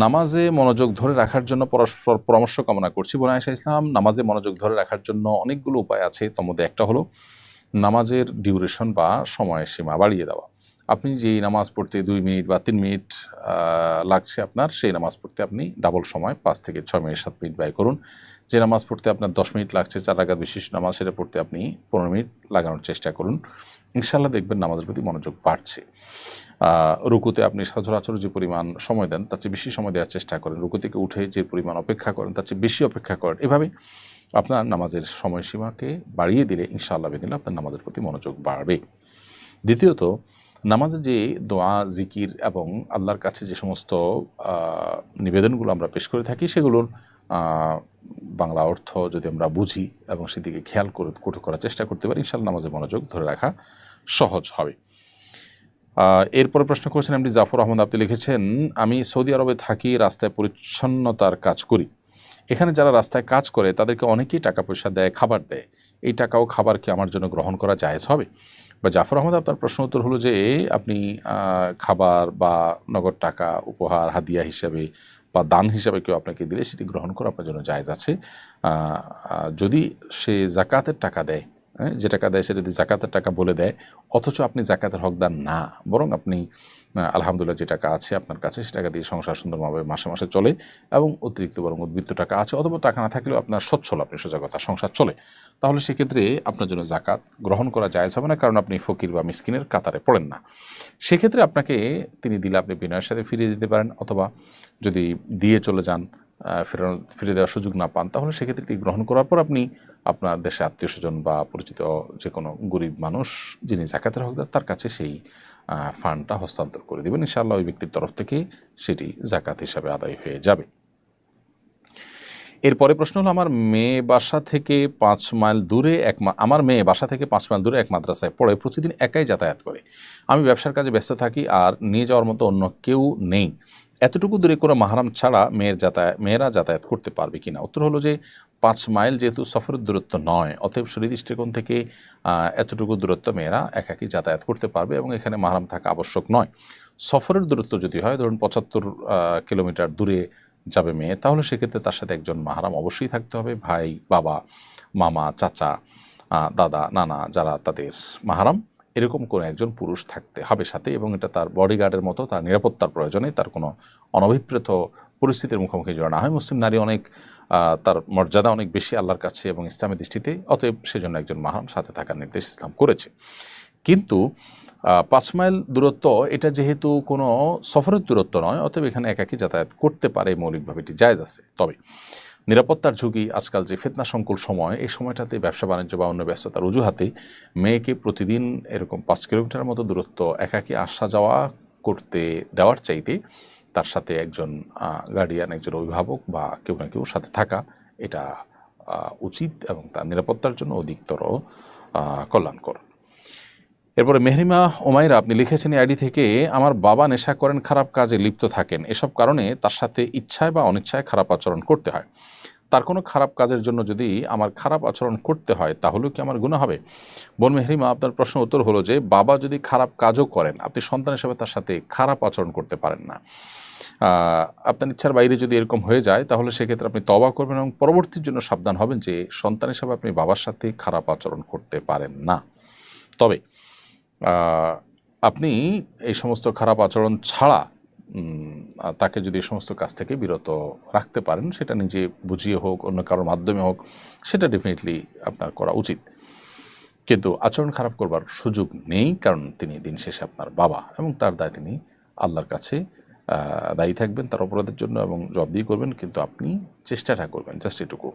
নামাজে মনোযোগ ধরে রাখার জন্য পরস্পর পরামর্শ কামনা করছি। বোন আয়েশা ইসলাম, নামাজে মনোযোগ ধরে রাখার জন্য অনেকগুলো উপায় আছে। তার মধ্যে একটা হলো নামাজের ডিউরেশন বা সময়সীমা বাড়িয়ে দেওয়া। আপনি যেই নামাজ পড়তে 2 মিনিট বা 3 মিনিট লাগছে আপনার, সেই নামাজ পড়তে আপনি ডাবল সময় 5 থেকে 6 মিনিট 7 মিনিট ব্যয় করুন। যে নামাজ পড়তে আপনার 10 মিনিট লাগছে 4 রাকাত বিশিষ্ট নামাজ, সেটা পড়তে আপনি 15 মিনিট লাগানোর চেষ্টা করুন। ইনশাআল্লাহ দেখবেন নামাজের প্রতি মনোযোগ বাড়ছে। রুকুতে আপনি সচরাচর যে পরিমাণ সময় দেন তার চেয়ে বেশি সময় দেওয়ার চেষ্টা করেন। রুকু থেকে উঠে যে পরিমাণ অপেক্ষা করেন তার চেয়ে বেশি অপেক্ষা করেন। এভাবে আপনার নামাজের সময়সীমাকে বাড়িয়ে দিলে ইনশাআল্লাহ বেদিন আপনার নামাজের প্রতি মনোযোগ বাড়বে। দ্বিতীয়ত, নামাজে যে দোয়া, জিকির এবং আল্লাহর কাছে যে সমস্ত নিবেদনগুলো আমরা পেশ করে থাকি, সেগুলোর বাংলা অর্থ যদি আমরা বুঝি এবং সেদিকে খেয়াল করার চেষ্টা করতে পারি, ইনশাআল্লাহ নামাজের মনোযোগ ধরে রাখা সহজ হবে। এরপরে প্রশ্ন করেছেন এমডি জাফর আহমদ। আপনি লিখেছেন, আমি সৌদি আরবে থাকি, রাস্তায় পরিচ্ছন্নতার কাজ করি। এখানে যারা রাস্তায় কাজ করে তাদেরকে অনেকেই টাকা পয়সা দেয়, খাবার দেয়। এই টাকা ও খাবার কি আমার জন্য গ্রহণ করা জায়েজ হবে? বা জাফর আহমদ, আপনার প্রশ্ন উত্তর হলো যে আপনি খাবার বা নগদ টাকা উপহার, হাদিয়া হিসাবে বা দান হিসাবে কেউ আপনাকে দিলে সেটি গ্রহণ করা আপনার জন্য জায়েজ আছে। যদি সে জাকাতের টাকা দেয়, যে টাকা দেয় সেটা যদি জাকাতের টাকা বলে দেয়, অথচ আপনি জাকাতের হকদার না, বরং আপনি আলহামদুলিল্লাহ যে টাকা আছে আপনার কাছে সে টাকা দিয়ে সংসার সুন্দরভাবে মাসে মাসে চলে এবং অতিরিক্ত বরং উদ্বৃত্ত টাকা আছে, অথবা টাকা না থাকলেও আপনার সচ্ছল, আপনি সোজা কথা সংসার চলে, তাহলে সেক্ষেত্রে আপনার জন্য জাকাত গ্রহণ করা জায়েজ হবে না, কারণ আপনি ফকির বা মিসকিনের কাতারে পড়েন না। সেক্ষেত্রে আপনাকে তিনি দিলে আপনি বিনয়ের সাথে ফিরিয়ে দিতে পারেন, অথবা যদি দিয়ে চলে যান, ফিরে দেওয়ার সুযোগ না পান, তাহলে সেক্ষেত্রে এটি গ্রহণ করার পর আপনি আপনার দেশে আত্মীয় স্বজন বা পরিচিত যে কোনো গরিব মানুষ যিনি জাকাতের হকদার তার কাছে সেই ফান্ডটা হস্তান্তর করে দেবেন। ইনশাআল্লাহ ওই ব্যক্তির তরফ থেকে সেটি জাকাত হিসাবে আদায় হয়ে যাবে। এরপরে প্রশ্ন হলো, আমার মেয়ে বাসা থেকে 5 মাইল দূরে এক মাদ্রাসায় পড়ে, প্রতিদিন একাই যাতায়াত করে। আমি ব্যবসার কাজে ব্যস্ত থাকি আর নিয়ে যাওয়ার মতো অন্য কেউ নেই। এতটুকু দূরে কোনো মাহরাম ছাড়া মেয়েরা যাতায়াত করতে পারবে কিনা? উত্তর হলো যে 5 মাইল যেহেতু সফরের দূরত্ব নয়, অতএব শরীর দৃষ্টিকোণ থেকে এতটুকু দূরত্ব মেয়েরা একাকী যাতায়াত করতে পারবে এবং এখানে মাহরাম থাকা আবশ্যক নয়। সফরের দূরত্ব যদি হয়, ধরুন 75 কিলোমিটার দূরে যাবে মেয়ে, তাহলে সেক্ষেত্রে তার সাথে একজন মাহরাম অবশ্যই থাকতে হবে। ভাই, বাবা, মামা, চাচা, দাদা, নানা, যারা তাদের মাহরাম, এরকম কোনো একজন পুরুষ থাকতে হবে সাথে, এবং এটা তার বডিগার্ডের মতো, তার নিরাপত্তার প্রয়োজনে, তার কোনো অনভিপ্রেত পরিস্থিতির মুখোমুখি যেন না হয়। মুসলিম নারী অনেক তার মর্যাদা অনেক বেশি আল্লাহর কাছে এবং ইসলামের দৃষ্টিতে, অতএব সেজন্য একজন মাহরাম সাথে থাকার নির্দেশ ইসলাম করেছে। কিন্তু 5 মাইল দূরত্ব এটা যেহেতু কোনো সফরের দূরত্ব নয়, অতএব এখানে একাকী যাতায়াত করতে পারে, মৌলিকভাবে এটি জায়েজ আছে। তবে নিরাপত্তার ঝুঁকি, আজকাল যে ফিতনা সংকুল সময়, এই সময়টাতে ব্যবসা বাণিজ্য বা অন্য ব্যস্ততার অজুহাতে মেয়েকে প্রতিদিন এরকম 5 কিলোমিটার মতো দূরত্ব একাকী আসা যাওয়া করতে দেওয়ার চাইতে তার সাথে একজন গার্ডিয়ান, একজন অভিভাবক বা কেউ না কেউ সাথে থাকা, এটা উচিত এবং তার নিরাপত্তার জন্য অধিকতর কল্যাণকর। এরপরে মেহরিমা ওমাইরা, আপনি লিখেছেন আইডি থেকে, আমার বাবা নেশা করেন, খারাপ কাজে লিপ্ত থাকেন, এসব কারণে তার সাথে ইচ্ছায় বা অনিচ্ছায় খারাপ আচরণ করতে হয়। তার কোনো খারাপ কাজের জন্য যদি আমার খারাপ আচরণ করতে হয়, তাহলেও কি আমার গুনাহ হবে? বোন মেহরিমা, আপনার প্রশ্ন উত্তর হলো যে বাবা যদি খারাপ কাজও করেন, আপনি সন্তান হিসেবে তার সাথে খারাপ আচরণ করতে পারেন না। আপনার ইচ্ছার বাইরে যদি এরকম হয়ে যায়, তাহলে সেক্ষেত্রে আপনি তওবা করবেন এবং পরবর্তীর জন্য সাবধান হবেন যে সন্তান হিসেবে আপনি বাবার সাথে খারাপ আচরণ করতে পারেন না। তবে আপনি এই সমস্ত খারাপ আচরণ ছাড়া তাকে যদি এই সমস্ত কাজ থেকে বিরত রাখতে পারেন, সেটা নিজে বুঝিয়ে হোক, অন্য কারোর মাধ্যমে হোক, সেটা ডেফিনেটলি আপনার করা উচিত। কিন্তু আচরণ খারাপ করবার সুযোগ নেই, কারণ তিনি দিন শেষে আপনার বাবা এবং তার দায় তিনি আল্লাহর কাছে দায়ী থাকবেন তার অপরাধের জন্য এবং জবাবদিহি করবেন, কিন্তু আপনি চেষ্টাটা করবেন, জাস্ট এটুকু।